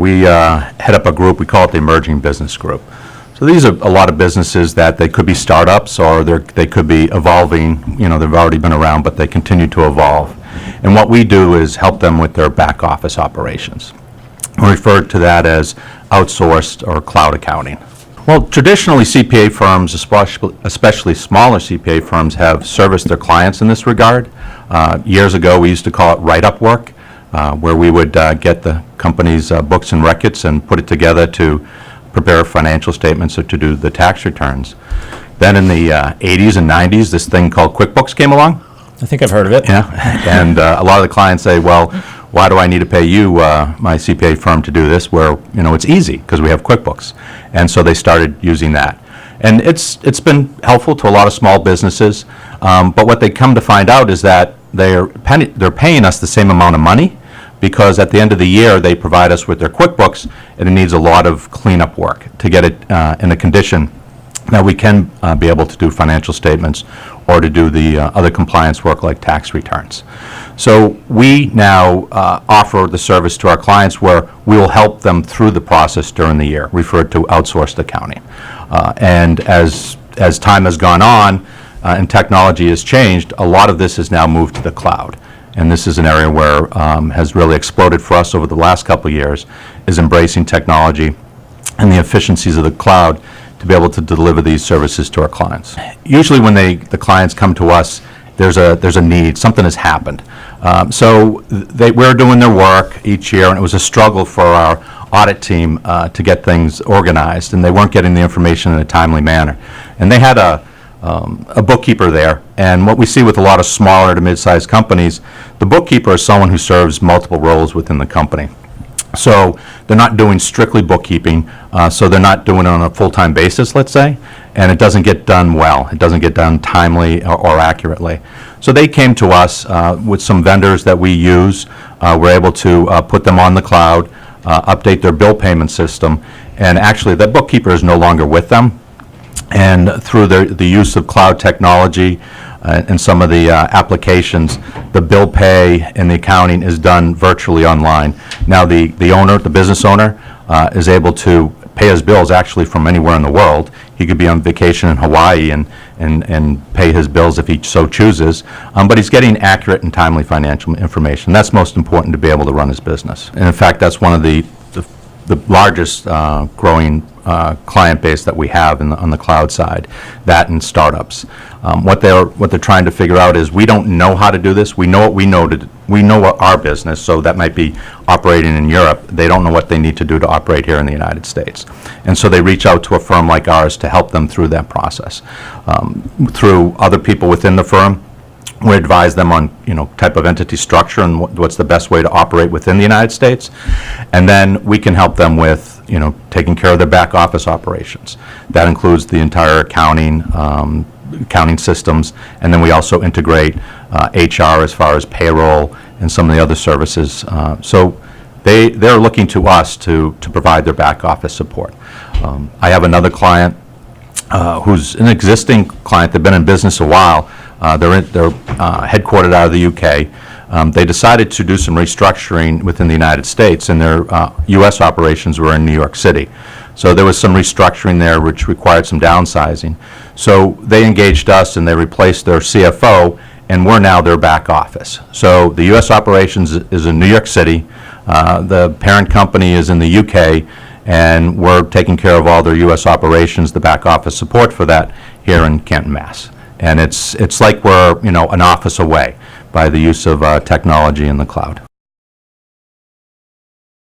We head up a group, we call it the Emerging Business Group. So these are a lot of businesses that they could be startups or they could be evolving. You know, they've already been around, but they continue to evolve. And what we do is help them with their back office operations. We refer to that as outsourced or cloud accounting. Well, traditionally CPA firms, especially smaller CPA firms, have serviced their clients in this regard. Years ago, we used to call it write-up work, where we would get the company's books and records and put it together to prepare financial statements or to do the tax returns. Then in the 80s and 90s, this thing called QuickBooks came along. I think I've heard of it. Yeah, and a lot of the clients say, well, why do I need to pay you, my CPA firm, to do this, where, you know, it's easy because we have QuickBooks. And so they started using that. And it's been helpful to a lot of small businesses, but what they come to find out is that they're paying us the same amount of money, because at the end of the year they provide us with their QuickBooks, and it needs a lot of cleanup work to get it in a condition that we can be able to do financial statements or to do the other compliance work like tax returns. So we now offer the service to our clients where we will help them through the process during the year, referred to outsourced accounting. And as time has gone on and technology has changed, a lot of this has now moved to the cloud. And this is an area where has really exploded for us over the last couple of years, is embracing technology and the efficiencies of the cloud to be able to deliver these services to our clients. Usually when the clients come to us, there's a need, something has happened. So we're doing their work each year, and it was a struggle for our audit team to get things organized, and they weren't getting the information in a timely manner. And they had a bookkeeper there, and what we see with a lot of smaller to mid-sized companies, the bookkeeper is someone who serves multiple roles within the company. So they're not doing strictly bookkeeping, so they're not doing it on a full-time basis, let's say, and it doesn't get done well. It doesn't get done timely or accurately. So they came to us with some vendors that we use. We're able to put them on the cloud, update their bill payment system, and actually the bookkeeper is no longer with them. And through the use of cloud technology and some of the applications, the bill pay and the accounting is done virtually online. Now the owner, the business owner, is able to pay his bills actually from anywhere in the world. He could be on vacation in Hawaii and pay his bills if he so chooses, but he's getting accurate and timely financial information. That's most important to be able to run his business. And in fact, that's one of the largest growing client base that we have on the cloud side, that and startups. What they're trying to figure out is, we don't know how to do this. We know what our business, so that might be operating in Europe. They don't know what they need to do to operate here in the United States. And so they reach out to a firm like ours to help them through that process. Through other people within the firm, we advise them on, type of entity structure and what's the best way to operate within the United States. And then we can help them with, taking care of their back office operations. That includes the entire accounting systems, and then we also integrate HR as far as payroll and some of the other services. So they're looking to us to provide their back office support. I have another client who's an existing client. They've been in business a while. They're headquartered out of the UK. They decided to do some restructuring within the United States, and their U.S. operations were in New York City. So there was some restructuring there which required some downsizing. So they engaged us and they replaced their CFO, and we're now their back office. So the U.S. operations is in New York City. The parent company is in the UK, and we're taking care of all their U.S. operations, the back office support for that here in Canton, Mass. And it's like we're an office away by the use of technology in the cloud.